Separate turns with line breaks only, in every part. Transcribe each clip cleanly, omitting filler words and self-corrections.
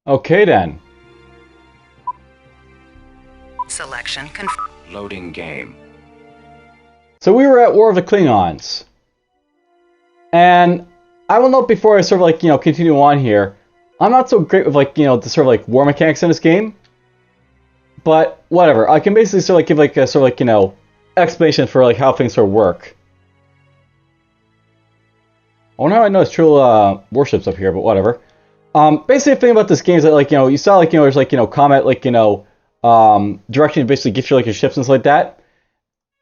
Okay then.
Selection
Loading game.
So we were at War of the Klingons. And I will note before I sort of like, continue on here, I'm not so great with like, the sort of like war mechanics in this game. But whatever, I can basically sort of like give like a sort of like, explanation for like how things sort of work. I wonder how I know it's true warships up here, but whatever. Basically the thing about this game is that like, you saw like, there's like, combat like, direction to basically get you like your ships and stuff like that.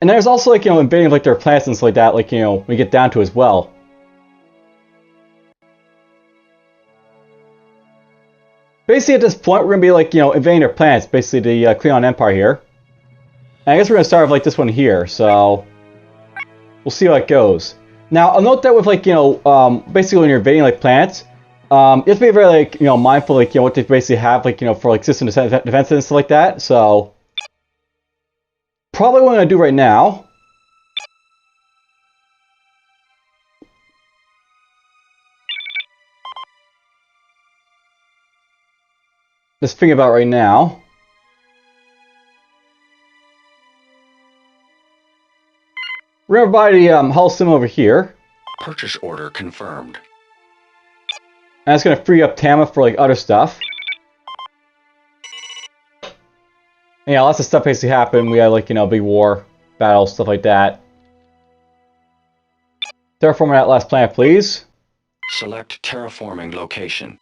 And there's also like, invading like their planets and stuff like that, like, when we get down to as well. Basically at this point we're gonna be like, invading their planets, basically the Klingon Empire here. And I guess we're gonna start with like this one here, so we'll see how it goes. Now I'll note that with like, basically when you're invading like planets, you have to be very like, mindful like, what they basically have like, for like system defenses and stuff like that. So probably what I'm gonna do right now just think about right now. We're gonna buy the hull sim over here.
Purchase order confirmed.
And it's gonna free up Tama for like other stuff. And, yeah, lots of stuff basically happened. We had like, big war, battles, stuff like that. Terraforming that last planet, please.
Select terraforming location.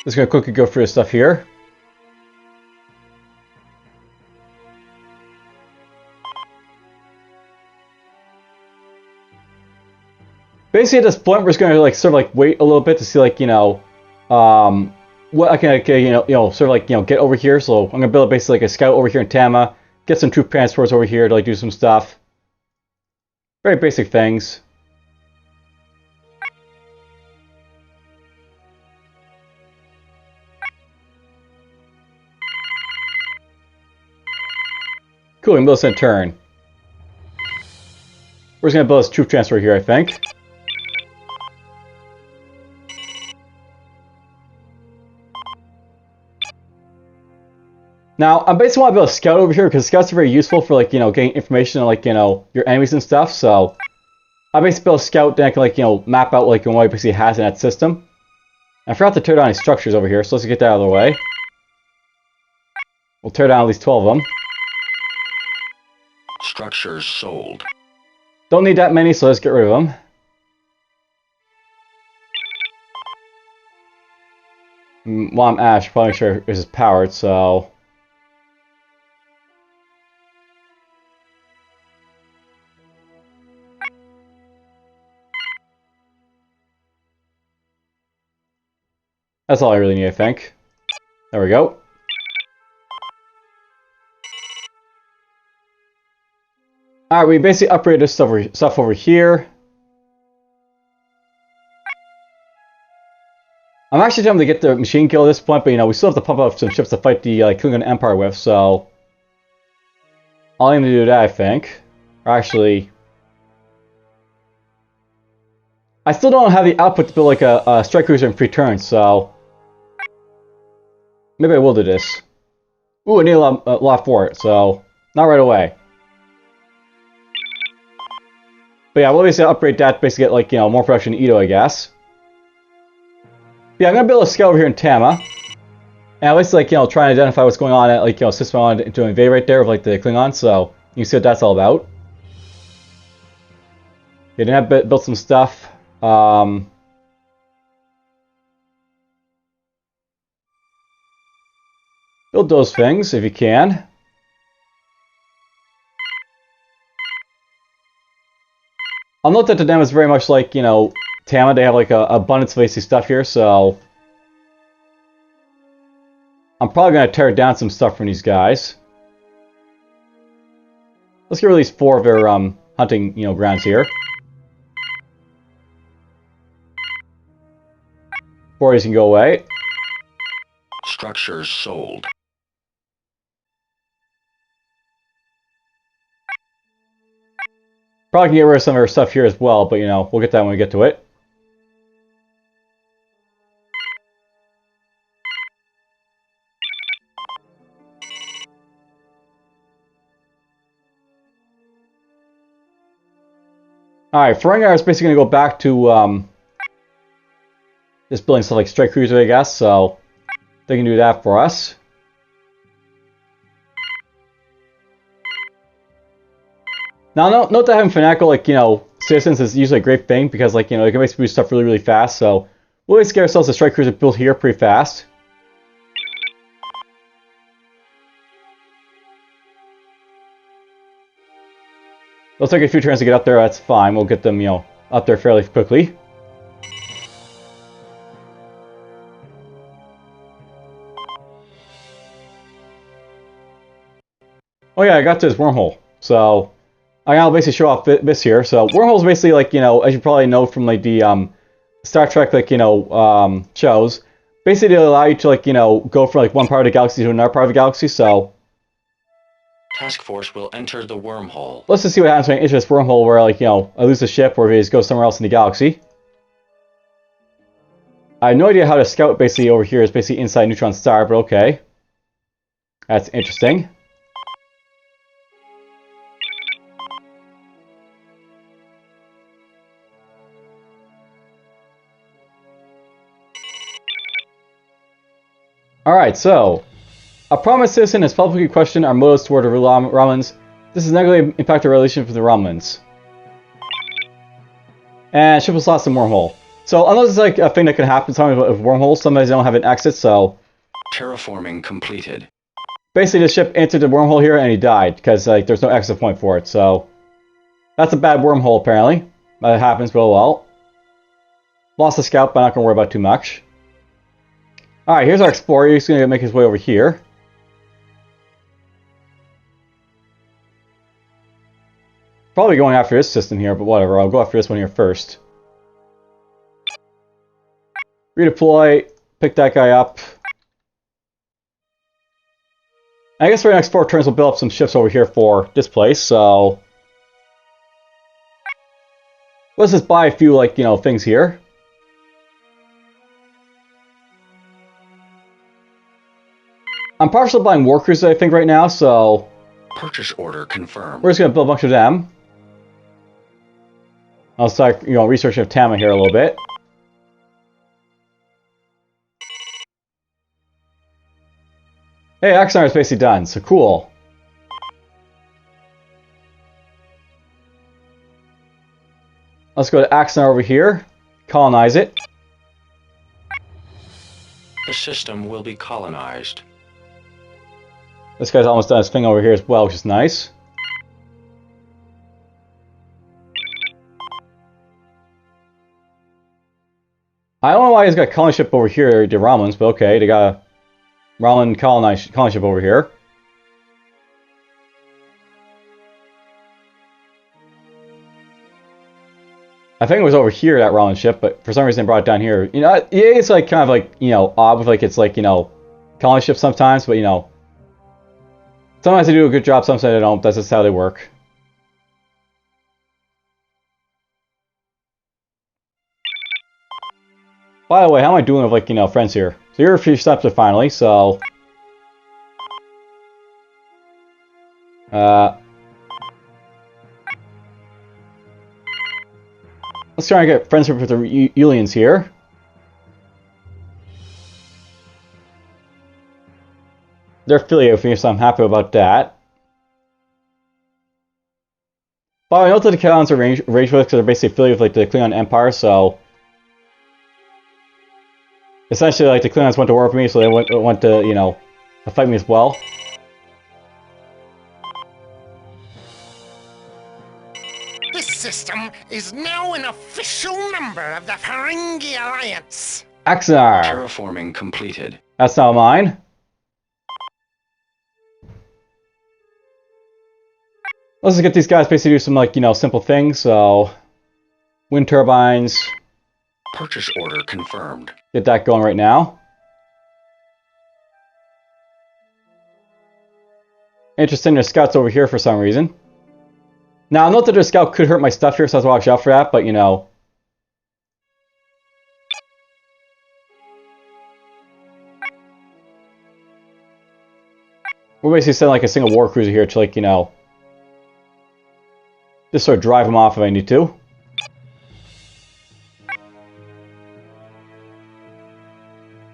Just gonna quickly go through this stuff here. Basically, at this point, we're just gonna like sort of like wait a little bit to see like what I can like, sort of like get over here. So I'm gonna build basically like a scout over here in Tama, get some troop transports over here to like do some stuff. Very basic things. Cool, we can build this in turn. We're just gonna build this troop transfer here, I think. Now, I basically want to build a scout over here because scouts are very useful for like, getting information on like, your enemies and stuff. So I basically build a scout that I can like, map out like what it basically has in that system. I forgot to tear down any structures over here, so let's get that out of the way. We'll tear down at least 12 of them.
Structures sold.
Don't need that many, so let's get rid of them. While I'm Ash, probably make sure this is powered, so... That's all I really need, I think. There we go. Alright, we basically upgraded this stuff over here. I'm actually tempted to get the machine kill at this point, but we still have to pump up some ships to fight the Klingon Empire with, so... I'll aim to do that, I think. Or actually... I still don't have the output to build like a strike cruiser in 3 turns, so... Maybe I will do this. Ooh, I need a lot for it, so... Not right away. But yeah, we'll basically upgrade that to basically get like, more production in Ito, I guess. Yeah, I'm gonna build a scout over here in Tama. And at least like, try and identify what's going on at like, system I wanted to invade right there of like the Klingons, so you can see what that's all about. Yeah, then I built some stuff. Build those things if you can. I'll note that the dam is very much like, Tama. They have like a abundance of basic stuff here, so... I'm probably going to tear down some stuff from these guys. Let's get rid of these 4 of their hunting, grounds here. 4 of these can go away.
Structures sold.
Probably can get rid of some of our stuff here as well, but we'll get that when we get to it. Alright, Ferengi is basically going to go back to just building stuff like strike cruiser, I guess, so they can do that for us. Now, note that having fanatical, like, you know, citizens is usually a great thing because, like, you know, they can basically do stuff really, really fast, so we'll always get ourselves a strike cruiser built here pretty fast. It'll take a few turns to get up there, that's fine. We'll get them, you know, up there fairly quickly. Oh yeah, I got to this wormhole. So, I'll basically show off this here. So, wormholes basically, like, you know, as you probably know from, like, the Star Trek, like, you know, shows, basically they allow you to, like, you know, go from, like, one part of the galaxy to another part of the galaxy, so...
Task force will enter the wormhole.
Let's just see what happens when I enter this wormhole where, like, you know, I lose the ship or if it just goes somewhere else in the galaxy. I have no idea how to scout basically over here is basically inside Neutron Star, but okay. That's interesting. Alright, so... A prominent citizen has publicly questioned our motives toward the Romulans. This has negatively impacted our relationship with the Romulans. And ship was lost in wormhole. So, unless it's like a thing that can happen sometimes with wormholes, sometimes they don't have an exit, so...
Terraforming completed.
Basically, the ship entered the wormhole here and he died, because like there's no exit point for it, so... That's a bad wormhole, apparently. That happens real well. Lost the scout, but I'm not going to worry about too much. Alright, here's our explorer. He's going to make his way over here. Probably going after this system here, but whatever. I'll go after this one here first. Redeploy. Pick that guy up. I guess for the next 4 turns we'll build up some ships over here for this place, so... Let's just buy a few, like, you know, things here. I'm partially buying war cruisers, I think, right now, so...
Purchase order confirmed.
We're just going to build a bunch of them. I'll start, you know, researching Tama here a little bit. Hey, Axonar is basically done, so cool. Let's go to Axonar over here. Colonize it.
The system will be colonized.
This guy's almost done his thing over here as well, which is nice. I don't know why he's got a colony ship over here, the Romulans, but okay, they got a Romulan colony ship over here. I think it was over here, that Romulan ship, but for some reason they brought it down here. You know, it's like kind of like, you know, odd with like it's like, you know, colony ships sometimes, but you know, sometimes they do a good job, sometimes they don't. That's just how they work. By the way, how am I doing with, like, you know, friends here? So you're a few steps to finally, so... Let's try and get friends with the Eulians here. They're affiliated with me, so I'm happy about that. But I know that the Klingons are arranged with because they're basically affiliated with, like, the Klingon Empire, so... Essentially, like, the Klingons went to war with me, so they went to, you know, fight me as well.
This system is now an official member of the Ferengi Alliance.
Axonar!
Terraforming completed.
That's not mine. Let's just get these guys basically do some, like, you know, simple things, so... Wind turbines.
Purchase order confirmed.
Get that going right now. Interesting, there's scouts over here for some reason. Now, note that their scout could hurt my stuff here, so I have to watch out for that, but, you know... We're basically sending, like, a single war cruiser here to, like, you know... Just sort of drive them off if I need to.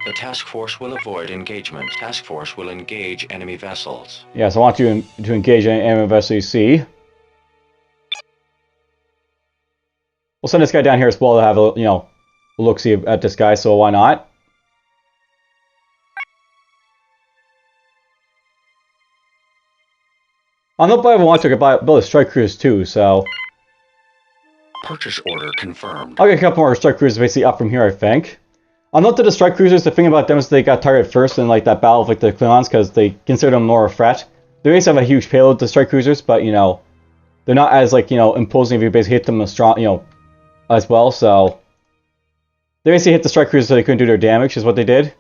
The task force will avoid engagement. Task force will engage enemy vessels.
Yes, I want you to engage any enemy vessel you see. We'll send this guy down here as well to have a, a look-see at this guy, so why not? I know if I ever want to build a strike cruise too, so...
Purchase order confirmed.
I'll get a couple more strike cruisers basically up from here, I think. I'll note that the strike cruisers, the thing about them is they got targeted first in like that battle with like the Klingons because they consider them more a threat. They basically have a huge payload, the strike cruisers, but they're not as like, imposing if you basically hit them strong, as well, so... They basically hit the strike cruisers so they couldn't do their damage, is what they did.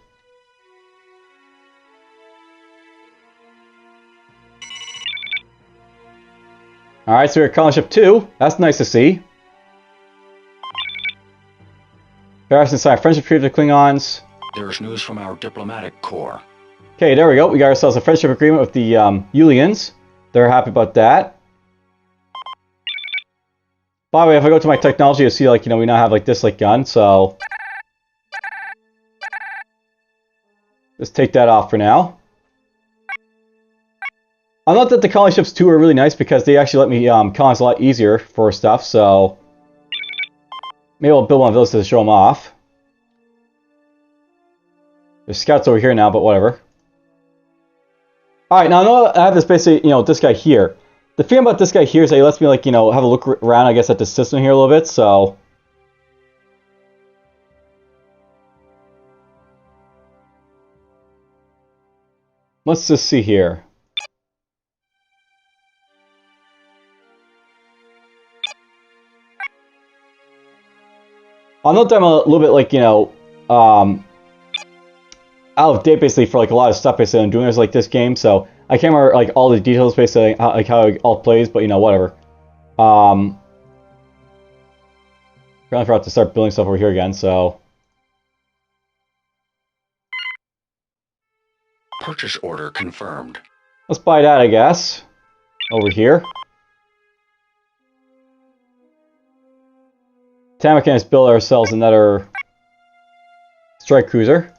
Alright, so we're at Colony Ship 2. That's nice to see. Paris inside friendship treaty with the Klingons.
There is news from our diplomatic corps.
Okay, there we go. We got ourselves a friendship agreement with the Yulians. They're happy about that. By the way, if I go to my technology, you'll see, like, we now have, like, this, like, gun, so... Let's take that off for now. I note that the colony ships, too, are really nice because they actually let me colonize a lot easier for stuff, so... Maybe I'll build one of those to show them off. There's scouts over here now, but whatever. Alright, now I know I have this basically, this guy here. The thing about this guy here is that he lets me, like, have a look around, I guess, at the system here a little bit, so... Let's just see here. I'll note that I'm a little bit, like, out of date, basically, for, like, a lot of stuff, basically, I'm doing this, like, this game, so... I can't remember, like, all the details, basically, like, how it all plays, but, whatever. Apparently I forgot to start building stuff over here again, so...
Purchase order confirmed.
Let's buy that, I guess. Over here. Tamaki has built ourselves another... strike cruiser.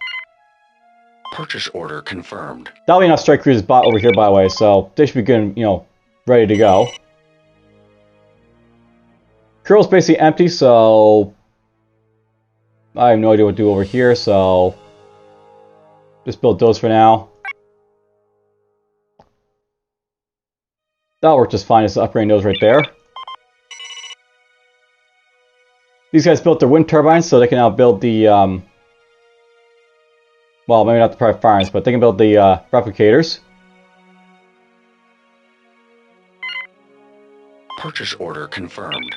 Purchase order confirmed.
That'll be enough strike cruisers bought over here, by the way, so they should be good and, ready to go. Curl's basically empty, so... I have no idea what to do over here, so... Just build those for now. That'll work just fine, just upgrading those right there. These guys built their wind turbines, so they can now build the, well, maybe not the private farms, but they can build the replicators.
Purchase order confirmed.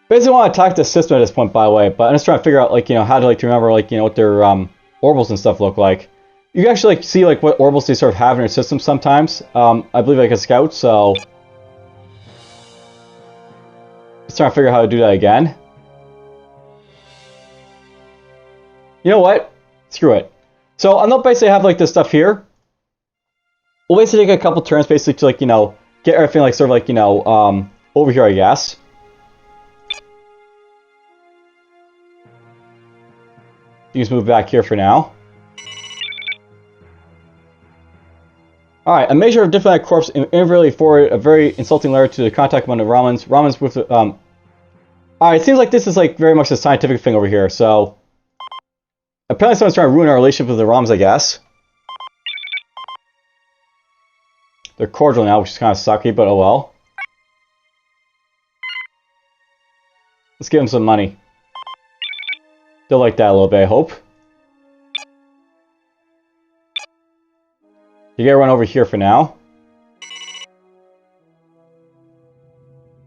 Basically, I want to attack the system at this point, by the way, but I'm just trying to figure out, like, how to, like, to remember, like, what their orbitals and stuff look like. You can actually, like, see, like, what orbitals they sort of have in their system sometimes. I believe, like, a scout, so... Just trying to figure out how to do that again. You know what? Screw it. So, I'm not basically have, like, this stuff here. We'll basically take a couple turns, basically, to, like, get everything, like, sort of, like, over here, I guess. You just move back here for now. Alright, a measure of diplomatic corps inadvertently forwarded a very insulting letter to the contact among the Romans. Romans with Alright, it seems like this is like very much a scientific thing over here, so... Apparently someone's trying to ruin our relationship with the Romans, I guess. They're cordial now, which is kind of sucky, but oh well. Let's give them some money. They'll like that a little bit, I hope. You gotta run over here for now.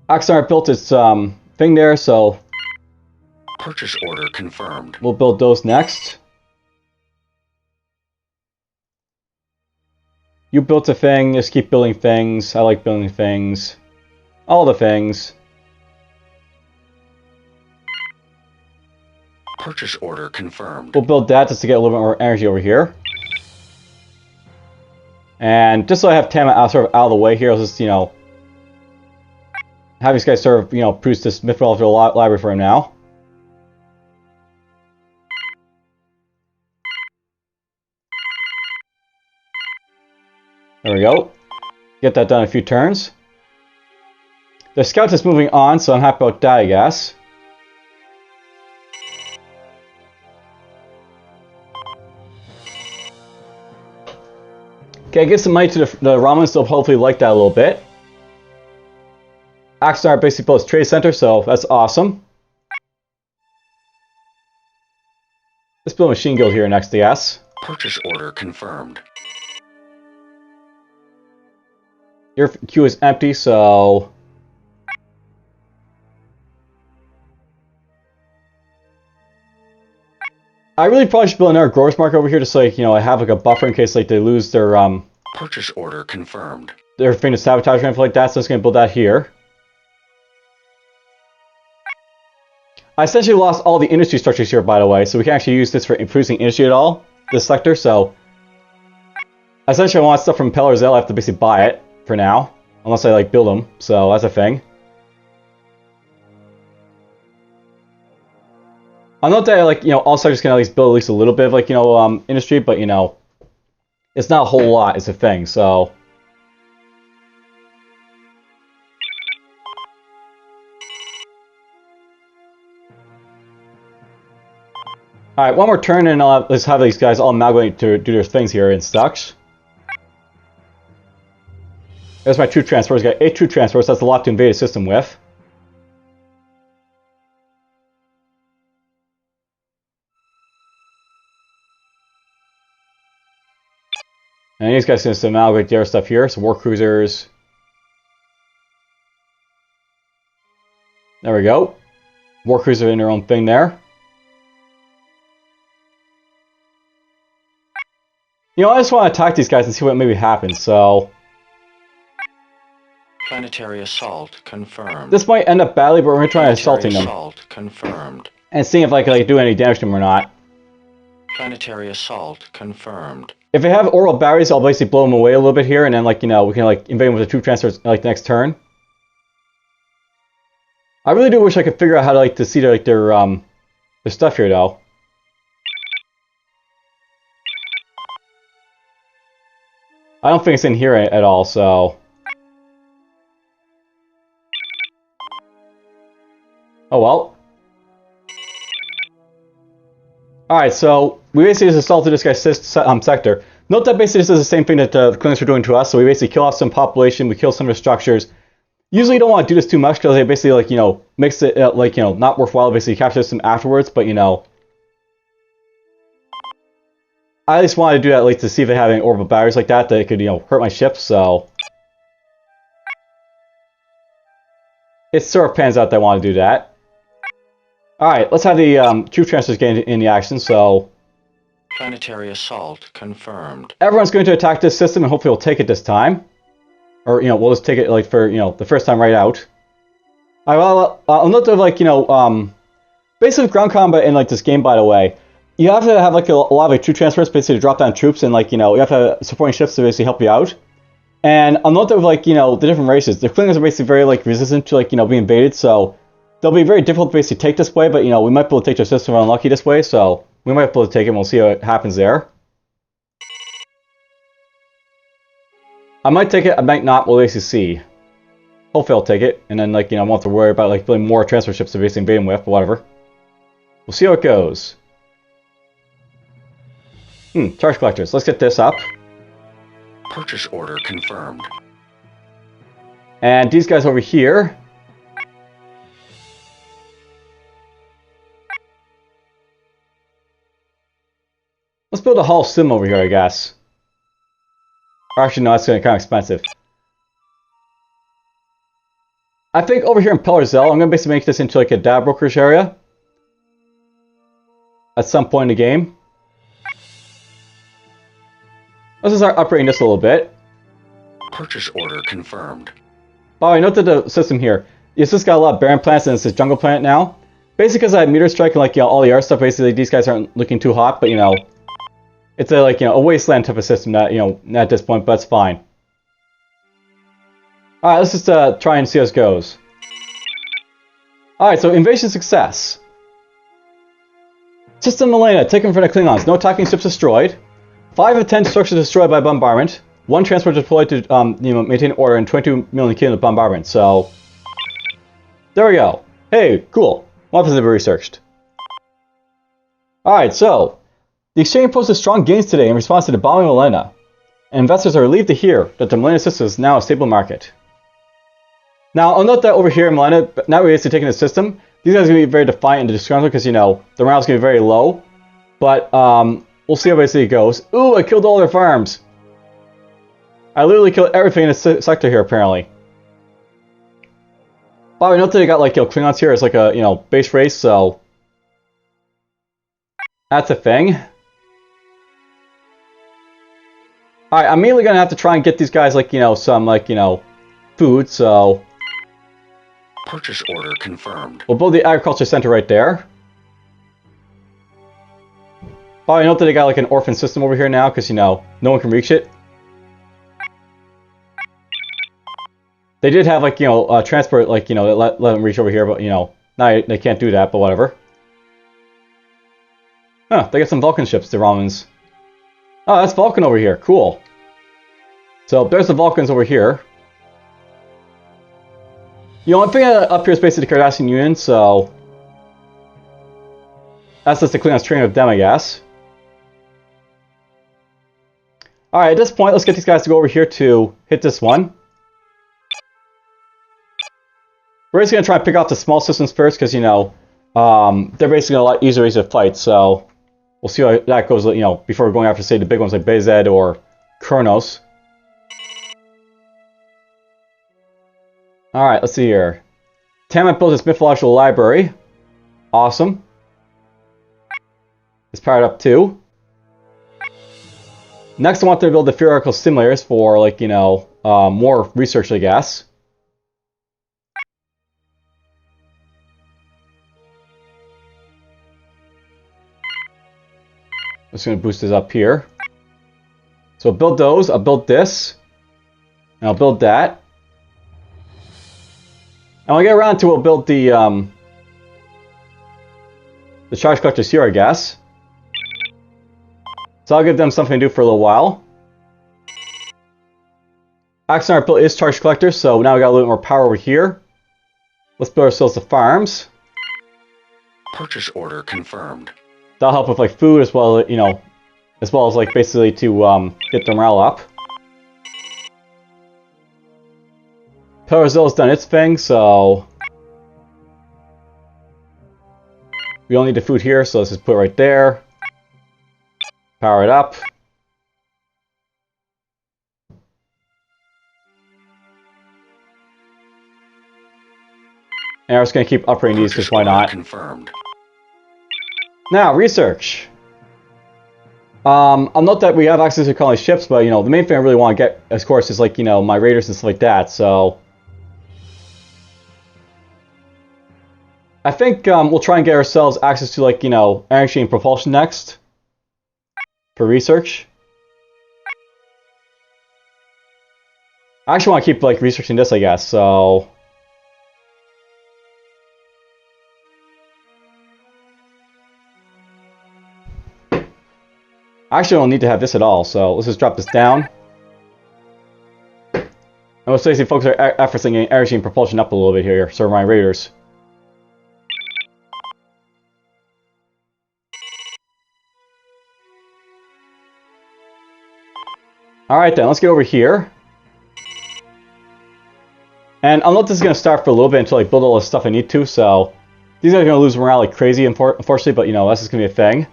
Oxnard built its thing there, so...
Purchase order confirmed.
We'll build those next. You built a thing, just keep building things. I like building things. All the things.
Purchase order confirmed.
We'll build that just to get a little bit more energy over here. And just so I have Tama out, sort of out of the way here, I'll just, you know, have these guys sort of, you know, produce this mythological library for him now. There we go. Get that done in a few turns. The scout is moving on, so I'm happy about that, I guess. Okay, get some money to the Romans, they'll hopefully like that a little bit. Axon are basically both trade center, so that's awesome. Let's build a machine guild here next, I guess.
Purchase order confirmed.
Your queue is empty, so... I really probably should build another growers market over here just so, like, you know, I have like a buffer in case like they lose their
Purchase order confirmed.
their thing to sabotage or anything like that, so I'm just gonna build that here. I essentially lost all the industry structures here, by the way, so we can actually use this for increasing industry at all, this sector, so... Essentially I want stuff from Pillars L, I have to basically buy it, for now. Unless I, like, build them, so that's a thing. I know that, like, you know, all sectors can at least build at least a little bit of, like, you know, industry, but, you know, it's not a whole lot, is a thing, so... Alright, one more turn and let's have these guys all amalgamate to do their things here in stocks. There's my troop transfers. Got 8 troop transfers, that's a lot to invade a system with. And these guys can just amalgamate their stuff here, some war cruisers. There we go. War cruisers in their own thing there. You know, I just want to attack these guys and see what maybe happens, so...
Planetary assault confirmed.
This might end up badly, but we're going to try assaulting them.
Assault confirmed.
And seeing if I can like, do any damage to them or not.
Planetary assault confirmed.
If they have orbital batteries, I'll basically blow them away a little bit here, and then, like, you know, we can, like, invade them with the troop transfers, like, the next turn. I really do wish I could figure out how to, like, to see, like, their stuff here, though. I don't think it's in here at all, so... Oh well. Alright, so we basically just assaulted this guy's sector. Note that basically this is the same thing that the clinics are doing to us, so we basically kill off some population, we kill some of the structures. Usually you don't want to do this too much because they basically, like, you know, makes it, like, you know, not worthwhile to basically capture them afterwards, but, you know... I at least wanted to do that, like, to see if they have any orbital batteries like that could, you know, hurt my ships, so... It sort of pans out that I want to do that. Alright, let's have the troop transfers get in the action, so...
Planetary assault confirmed.
Everyone's going to attack this system and hopefully we'll take it this time. Or, you know, we'll just take it, like, for, you know, the first time right out. Alright, well, I'll note that, like, you know, basically ground combat in, like, this game, by the way, you have to have, like, a lot of, like, troop transfers basically to drop down troops and, like, you know, you have to have supporting ships to basically help you out. And I'll note that with, like, you know, the different races, the Klingons are basically very, like, resistant to, like, you know, being invaded, so... They'll be very difficult to basically take this way, but, you know, we might be able to take their system unlucky this way, so we might be able to take it and we'll see what happens there. I might take it, I might not, we'll basically see. Hopefully I'll take it, and then, like, you know, I won't have to worry about, like, building more transfer ships to basically invade them with, but whatever. We'll see how it goes. Charge collectors, let's get this up.
Purchase order confirmed.
And these guys over here... Let's build a hull sim over here, I guess. Or actually, no, that's going to be kind of expensive. I think over here in Pillars L, I'm going to basically make this into like a data brokerage area. At some point in the game. Let's just start upgrading this a little bit.
Purchase order confirmed.
Oh, I note that the system here. It's just got a lot of barren planets and it's a jungle planet now. Basically because I have meteor strike and like, you know, all the other stuff, basically these guys aren't looking too hot, but you know... it's a like a wasteland type of system that at this point, but it's fine. All right, let's just try and see how this goes. All right, so invasion success. System Millennia taken from the Klingons. No attacking ships destroyed. 5 of 10 structures destroyed by bombardment. 1 transport deployed to maintain order, and 22 million kills of bombardment. So there we go. Hey, cool. Weapons have been researched. All right, so the exchange posted strong gains today in response to the bombing of Millennia, and investors are relieved to hear that the Millennia system is now a stable market. Now, I'll note that over here in Millennia, now we're basically taking the system. These guys are going to be very defiant and disgruntled because, the morale's going to be very low. But, we'll see how basically it goes. Ooh, I killed all their farms. I literally killed everything in this sector here, apparently. Wow, I note that they got, like, Klingons here as, like, a, base race, so... That's a thing. Alright, I'm mainly going to have to try and get these guys, like, some, like, food, so...
Purchase order confirmed.
We'll build the agriculture center right there. Oh, I know that they got like an orphan system over here now because, no one can reach it. They did have like, transport, like, that let them reach over here, but, now they can't do that, but whatever. Huh, they got some Vulcan ships, the Romans. Oh, that's Vulcan over here. Cool. So, there's the Vulcans over here. One thing up here is basically the Cardassian Union, so... That's just the Klingons training with them, I guess. Alright, at this point, let's get these guys to go over here to hit this one. We're just going to try and pick out the small systems first, because, they're basically a lot easier to fight, so... We'll see how that goes, before we're going after, say, the big ones like BZ or Kronos. Alright, let's see here. Tamat built this mythological library. Awesome. It's powered up too. Next, I want to build the theoretical simulators for, like, more research, I guess. I'm just going to boost this up here. So I'll build those, I'll build this, and I'll build that. And when I get around to it, we'll build the charge collectors here, I guess. So I'll give them something to do for a little while. Axonar built his charge collector, so now we got a little more power over here. Let's build ourselves the farms.
Purchase order confirmed.
That'll help with like food as well, as well as like basically to get the morale up. Pelorzilla's done its thing, so we only need the food here, so let's just put it right there. Power it up. And we're just going to keep upgrading these because why not?
Confirmed.
Now, research. I'll note that we have access to colony ships, but the main thing I really want to get, of course, is like my raiders and stuff like that. So I think we'll try and get ourselves access to like energy and propulsion next for research. I actually want to keep like researching this, I guess. So I actually don't need to have this at all, so let's just drop this down. And we'll basically focus our efforts on getting energy and propulsion up a little bit here, so my raiders. Alright then, let's get over here. And I'll note this is going to start for a little bit until I build all the stuff I need to, so... These guys are going to lose morale like crazy, unfortunately, but that's just going to be a thing.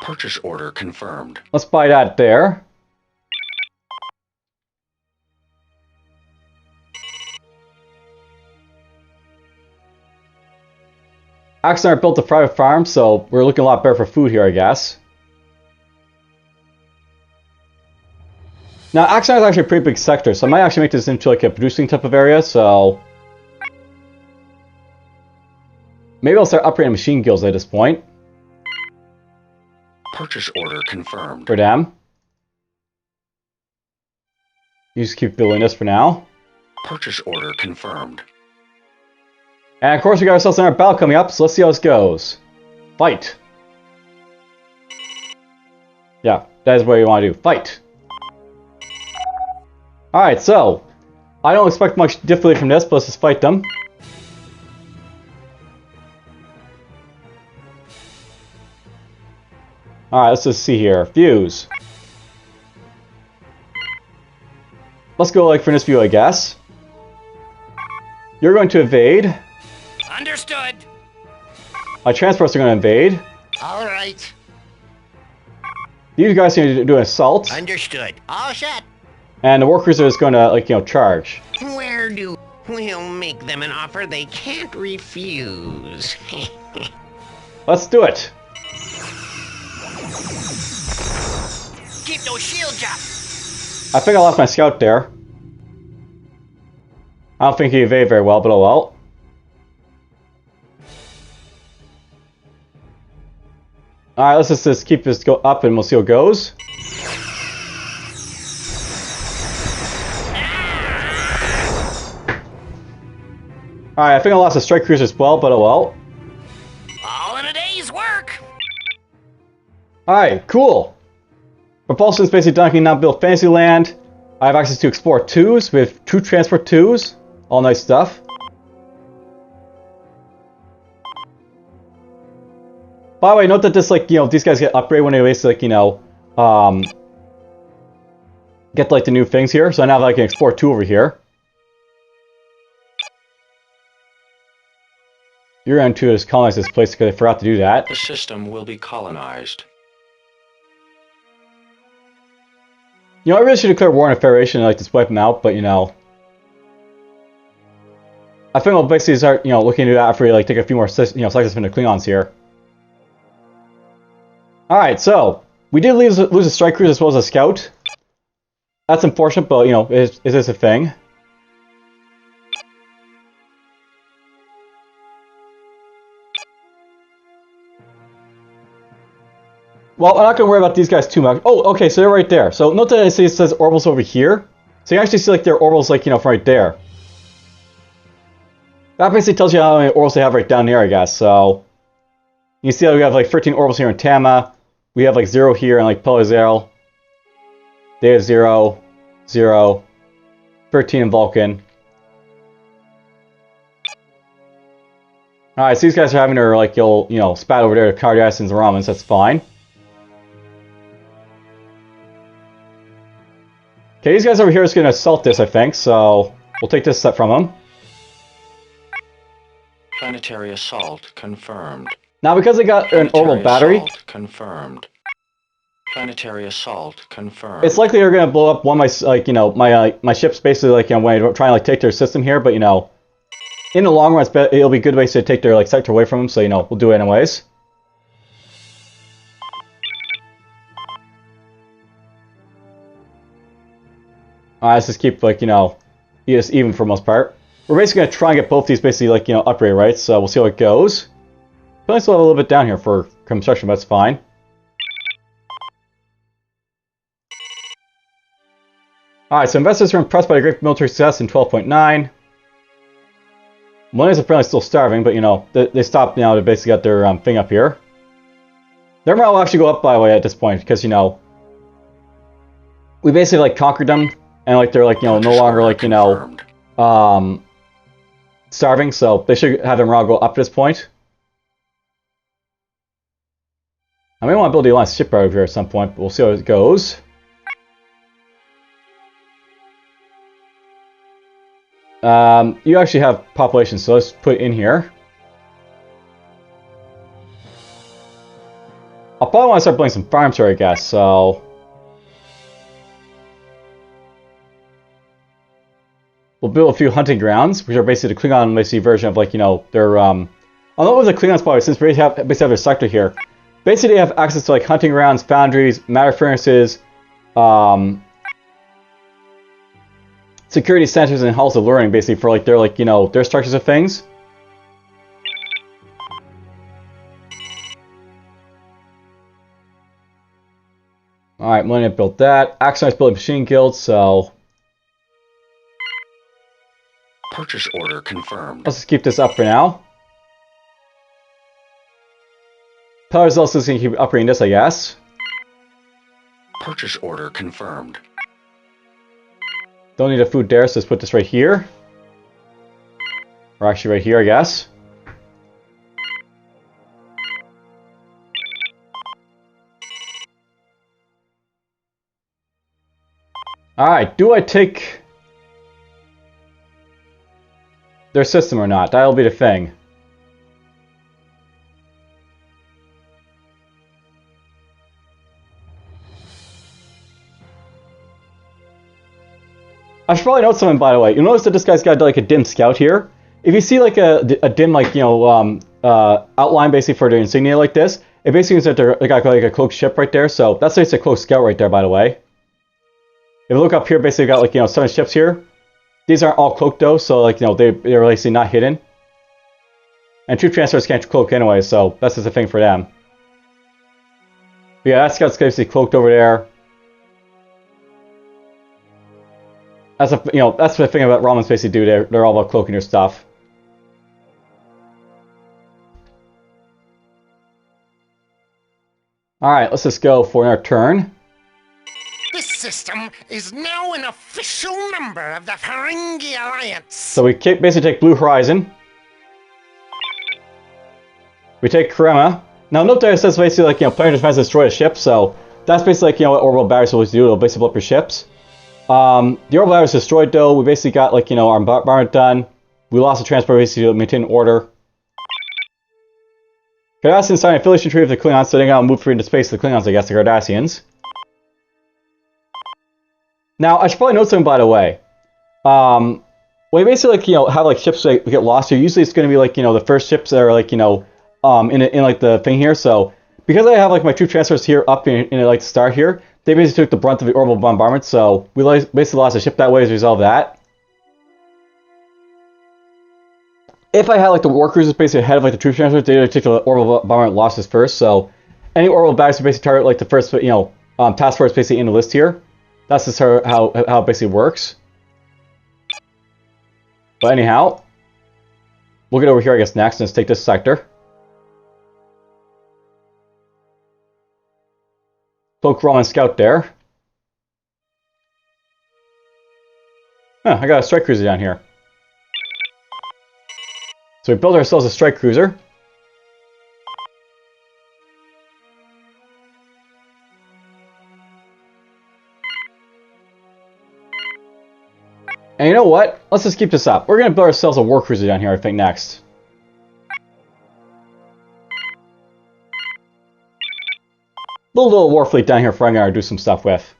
Purchase order confirmed.
Let's buy that there. Axonar built a private farm, so we're looking a lot better for food here, I guess. Now, Axonar is actually a pretty big sector, so I might actually make this into like a producing type of area, so... Maybe I'll start upgrading machine guilds at this point.
Purchase order confirmed.
For them. You just keep building this for now.
Purchase order confirmed.
And of course we got ourselves another battle coming up, so let's see how this goes. Fight! Yeah, that is what you want to do. Fight! Alright, so I don't expect much difficulty from this, but let's just fight them. Alright, let's just see here. Views. Let's go like from this view, I guess. You're going to invade.
Understood.
My transports are going to invade.
All right.
These guys need to do an assault.
Understood. All set.
And the workers are just going to, like, you know, charge.
We'll make them an offer they can't refuse.
Let's do it.
Keep those shields up.
I think I lost my scout there. I don't think he evaded very well, but oh well. Alright, let's just keep this go up and we'll see how it goes. Alright, I think I lost a strike cruiser as well, but oh well.
All in a day's work.
Alright, cool. Propulsion's basically done. I can now build Fantasyland. I have access to Explore 2s. We have 2 Transport 2s. All nice stuff. By the way, note that this, like, you know, these guys get upgraded when they basically, like, you know, get, like, the new things here. So I now have, like, an Explore 2 over here. You're going to just colonize this place because I forgot to do that.
The system will be colonized.
You know, I really should declare war on the Federation and, like, just wipe them out, but, you know. I think I'll basically start, you know, looking into that after we, like, take a few more, you know, seconds from the Klingons here. Alright, so, we did lose a strike cruiser as well as a scout. That's unfortunate, but, you know, it is a thing. Well, I'm not going to worry about these guys too much. Oh, okay, so they're right there. So, note that it says orbitals over here. So you actually see, like, their orbitals, like, you know, from right there. That basically tells you how many orbitals they have right down here, I guess. So, you can see that we have, like, 13 orbitals here in Tama. We have, like, 0 here in, like, Pelazero. They have 0, 0, 13 in Vulcan. Alright, so these guys are having their, like, you know, spat over there to Cardias and Ramans. That's fine. Okay, these guys over here are just going to assault this, I think, so we'll take this set from them.
Planetary assault confirmed.
Now, because they got an orbital battery,
Assault confirmed. Planetary assault confirmed.
it's likely they're going to blow up one of my, like, you know, my ships basically, like, you know, when I try and, like, take their system here, but, you know, in the long run, it'll be good ways to take their, like, sector away from them, so, you know, we'll do it anyways. Let's just keep, like, you know, just even for the most part. We're basically going to try and get both these basically, like, you know, upgraded, right? So we'll see how it goes. But I still have a little bit down here for construction, but that's fine. Alright, so investors are impressed by the great military success in 12.9. Millennials are apparently still starving, but, you know, they stopped now. They basically got their thing up here. Their morale will actually go up, by the way, at this point, because, you know, we basically, like, conquered them. And, like, they're, like, you know, no longer, like, you know, starving, so they should have their morale go up at this point. I may want to build the Alliance shipyard over here at some point, but we'll see how it goes. You actually have population, so let's put it in here. I'll probably want to start building some farms here, I guess, so... We'll build a few hunting grounds, which are basically the Klingon basically version of, like, you know, their, I don't know what the Klingons probably, since we basically have their sector here. Basically, they have access to, like, hunting grounds, foundries, matter furnaces, security centers, and halls of learning, basically, for, like, their, like, you know, their structures of things. Alright, Millennium built that. Axonite's building Machine Guild, so
Purchase order confirmed.
let's just keep this up for now. Pillars also going to keep upgrading this, I guess.
Purchase order confirmed.
Don't need a food there, so let's put this right here. Or actually right here, I guess. Alright, do I take their system or not? That'll be the thing. I should probably note something, by the way. You'll notice that this guy's got like a dim scout here. If you see like a dim, like, you know, outline basically for the insignia like this, it basically means that they got like a cloaked ship right there. So that's like a cloaked scout right there, by the way. If you look up here, basically got like, you know, 7 ships here. These aren't all cloaked though, so like, you know, they're basically not hidden. And troop transfers can't cloak anyway, so that's just a thing for them. But yeah, that scout's basically cloaked over there. That's a, you know, that's the thing about Romans basically do. They're all about cloaking their stuff. Alright, let's just go for our turn.
This system is now an official member of the Ferengi Alliance.
So we basically take Blue Horizon. We take Karema. Now note that it says basically like, you know, player defense destroy a ship, so that's basically like, you know, what orbital barracks always do. It'll basically blow up your ships. The orbital barracks destroyed though. We basically got like, you know, our bombardment done. We lost the transport basically to maintain order. Cardassians signed an affiliation treaty with the Klingons, so they gotta move free into space to the Klingons, I guess, the Cardassians. Now, I should probably note something, by the way. When you basically, like, you know, have like ships that get lost here, usually it's going to be like, you know, the first ships that are like, you know, in like the thing here. So because I have like my troop transfers here up in like the start here, they basically took the brunt of the orbital bombardment. So we basically lost a ship that way as a result of that. If I had like the war cruisers basically ahead of like the troop transfers, they would take the orbital bombardment losses first. So any orbital battles would basically target like the first, you know, task force basically in the list here. That's just how it basically works. But anyhow, we'll get over here, I guess, next, and let's take this sector. Cloak Roman Scout there. Huh, I got a strike cruiser down here. So we build ourselves a strike cruiser. And you know what? Let's just keep this up. We're going to build ourselves a war cruiser down here, I think, next. Little war fleet down here for I'm going to do some stuff with.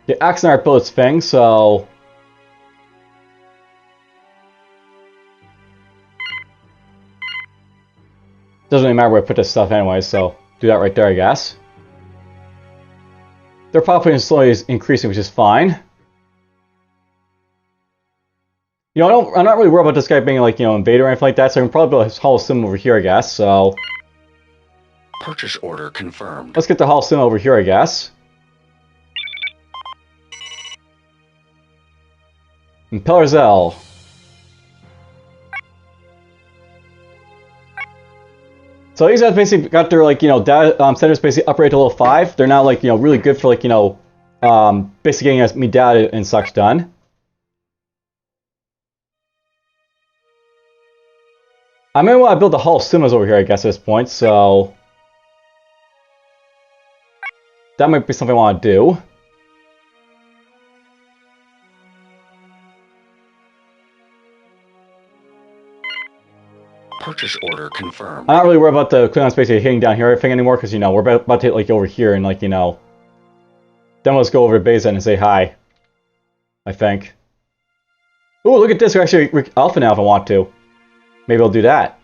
The Axonite built its thing, so doesn't really matter where I put this stuff anyway, so do that right there, I guess. Their population slowly is increasing, which is fine. You know, I'm not really worried about this guy being like, you know, invaded or anything like that, so I can probably build his Hall of Sim over here, I guess, so
Purchase order confirmed.
let's get the Hall of Sim over here, I guess. And Pellerzell. So these guys basically got their, like, you know, data centers basically upgraded to level 5. They're now, like, you know, really good for, like, you know, basically getting us me data and such done. I may want to build the Hall of Simas over here, I guess, at this point, so that might be something I want to do.
Purchase order confirmed.
I'm not really worried about the Klingons basically hitting down here everything anymore, because, you know, we're about to hit, like, over here, and, like, you know, then let's go over to Beza and say hi, I think. Ooh, look at this, we're actually Alpha now if I want to. Maybe I'll do that.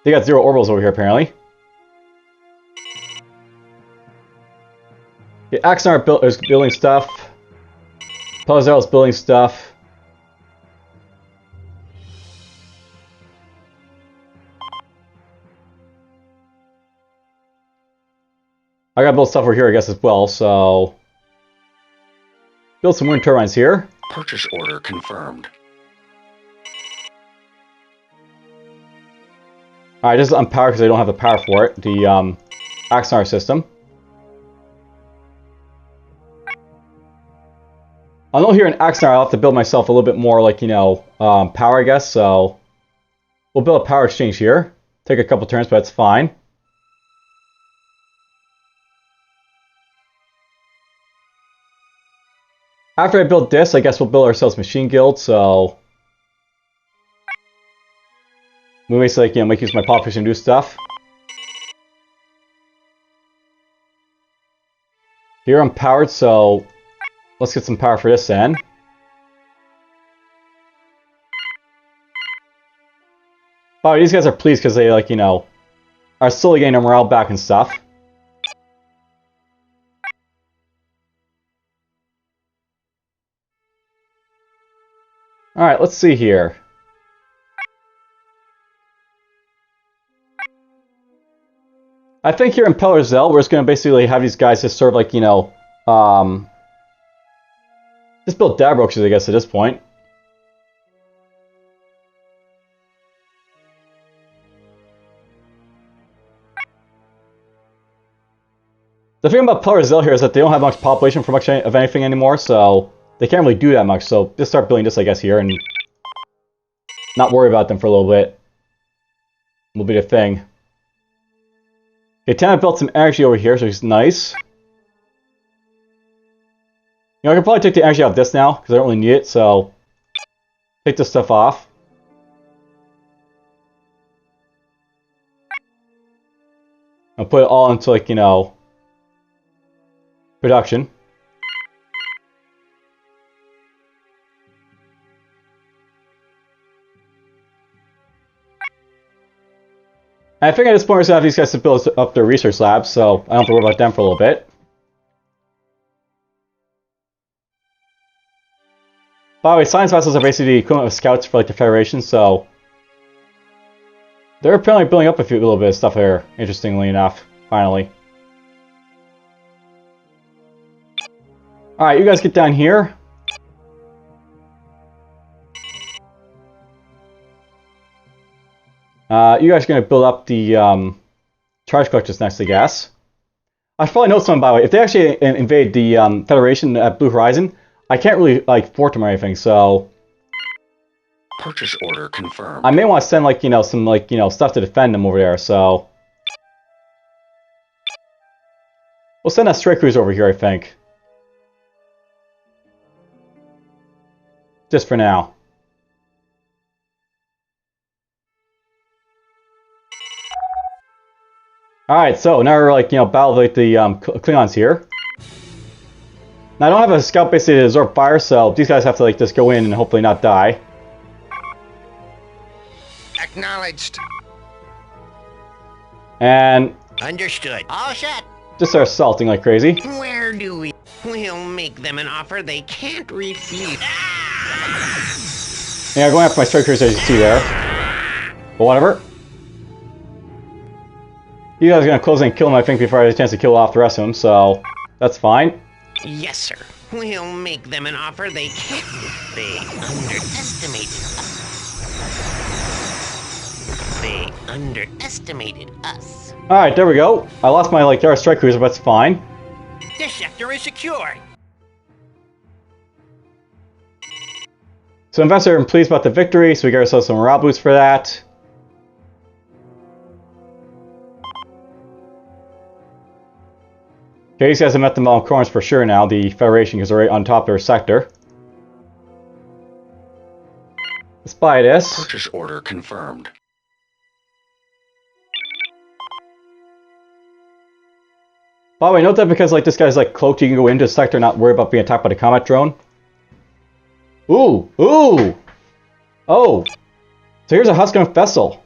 They got 0 orbitals over here, apparently. The Axonar is building stuff. Pellerzell is building stuff. I gotta build stuff over here, I guess, as well, so... Build some wind turbines here.
Purchase order confirmed.
Alright, this is unpowered because I don't have the power for it. The, Axonar system. I know here in Axonar I'll have to build myself a little bit more, like, you know, power, I guess, so... We'll build a power exchange here. Take a couple turns, but that's fine. After I build this, I guess we'll build ourselves Machine Guild, so... We basically, like, you know, make use of my population to do stuff. Here I'm powered, so... Let's get some power for this then. But these guys are pleased because they, like, you know, are slowly getting their morale back and stuff. Alright, let's see here. I think here in Pellerzell, we're just going to basically have these guys just sort of like, you know, just build dab roaches, I guess, at this point. The thing about Pellerzell here is that they don't have much population for much of anything anymore, so they can't really do that much. So just start building this, I guess, here and not worry about them for a little bit. Will be the thing. Okay, Tana built some energy over here, so it's nice. You know, I can probably take the energy out of this now, because I don't really need it, so... Take this stuff off. I'll put it all into, like, you know... production. And I think at this point we're going to have these guys to build up their research labs, so I don't have to worry about them for a little bit. By the way, science vessels are basically the equivalent of scouts for like the Federation, so... They're apparently building up a little bit of stuff here, interestingly enough, finally. Alright, you guys get down here. You guys are going to build up the charge collectors next, I guess. I should probably note something, by the way. If they actually invade the Federation at Blue Horizon, I can't really, like, fort them or anything, so...
Purchase order confirmed.
I may want to send, like, you know, some, like, you know, stuff to defend them over there, so... We'll send that strike cruiser over here, I think. Just for now. Alright, so now we're, like, you know, battle like the Klingons here. Now I don't have a scout basically to absorb fire, so these guys have to, like, just go in and hopefully not die.
Acknowledged.
And...
Understood. All set.
just start assaulting like crazy.
Where do we... We'll make them an offer they can't refuse.
Yeah, going after my strikers as you see there. But whatever. You guys are going to close in and kill him, I think, before I have a chance to kill off the rest of them, so that's fine.
Yes, sir. We'll make them an offer they can't... They underestimated us. They underestimated us.
Alright, there we go. I lost my, like, Yara strike cruiser, but it's fine.
This sector is secured.
So investors are pleased about the victory, so we got ourselves some morale boosts for that. Okay, these guys have met the Malcolm corners for sure now, the Federation, because they're right on top of their sector. Let's buy this.
Purchase order confirmed.
By the way, note that because like this guy's like cloaked, you can go into the sector and not worry about being attacked by the combat drone. Ooh! Ooh! Oh! So here's a Huskan vessel.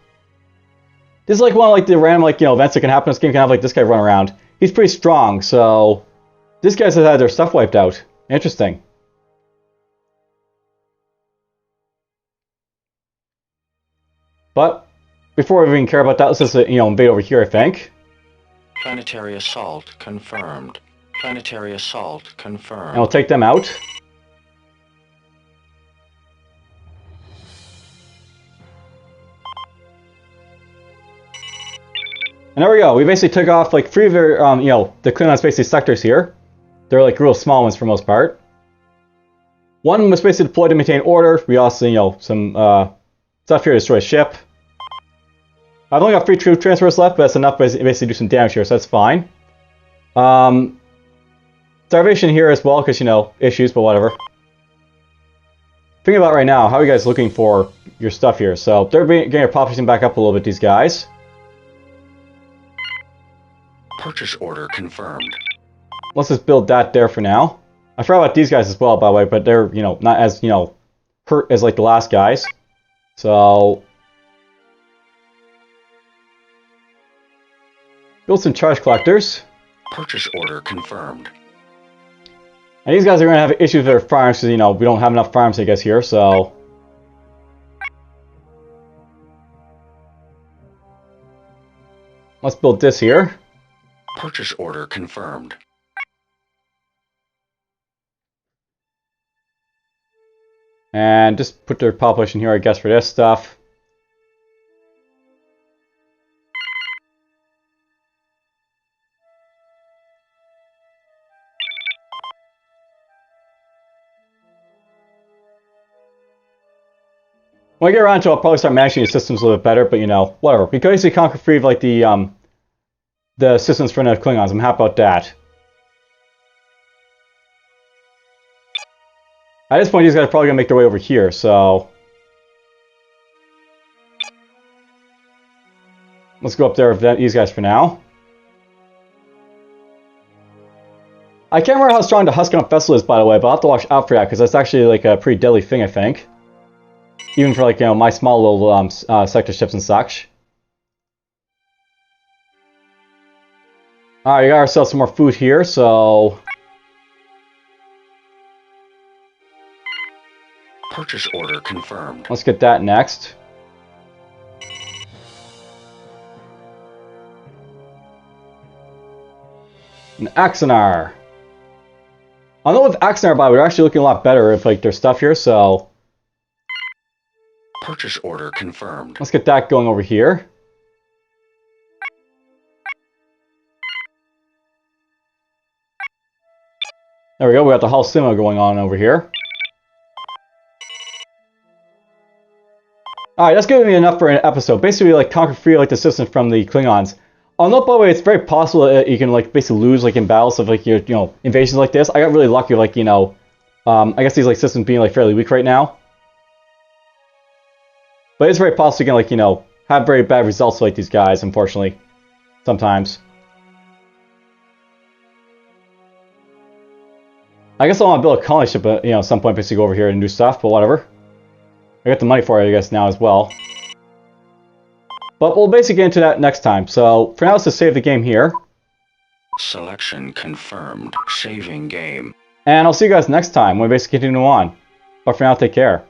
This is like one of like the random like, you know, events that can happen in this game. You can have like this guy run around. He's pretty strong, so... These guys have had their stuff wiped out. Interesting. But, before we even care about that, let's just, you know, invade over here, I think.
Planetary assault confirmed. Planetary assault confirmed.
And we'll take them out. And there we go. We basically took off like 3 of their, the Klingons' basically sectors here. They're like real small ones for the most part. One was basically deployed to maintain order. We also, some stuff here to destroy a ship. I've only got 3 troop transfers left, but that's enough to basically do some damage here, so that's fine. Starvation here as well, because, issues, but whatever. Thinking about right now, how are you guys looking for your stuff here? So they're getting their population back up a little bit, these guys.
Purchase order confirmed.
Let's just build that there for now. I forgot about these guys as well, by the way, but they're, not as, hurt as like the last guys. So build some charge collectors.
Purchase order confirmed.
And these guys are going to have issues with their farms because, we don't have enough farms, I guess, here, so... Let's build this here.
Purchase order confirmed.
And just put their population here, I guess, for this stuff. When I get around to it, I'll probably start managing the systems a little bit better, but whatever. We can basically conquer 3 of like the systems for the Klingons. I'm happy about that. At this point, these guys are probably gonna make their way over here, so let's go up there with these guys for now. I can't remember how strong the Huskon vessel is, by the way, but I'll have to watch out for that because that's actually like a pretty deadly thing, I think. Even for like my small little sector ships and such. Alright, we got ourselves some more food here, so
Purchase order confirmed.
let's get that next. An Axonar. I don't know if Axonar, by the way, they're actually looking a lot better if like their stuff here, so
Purchase order confirmed.
let's get that going over here. There we go, we got the Hull Simo going on over here. Alright, that's gonna be enough for an episode. Basically, like, conquer free, like, the systems from the Klingons. Although, by the way, it's very possible that you can, like, basically lose, like, in battles of, like, your, invasions like this. I got really lucky, like, I guess these, like, systems being, like, fairly weak right now. But it's very possible you can, like, have very bad results like these guys, unfortunately. Sometimes. I guess I want to build a colony ship, at some point, basically go over here and do stuff, but whatever. I got the money for it, I guess, now as well. But we'll basically get into that next time. So, for now, let's just save the game here.
Selection confirmed. Saving game.
And I'll see you guys next time when we basically continue on. But for now, take care.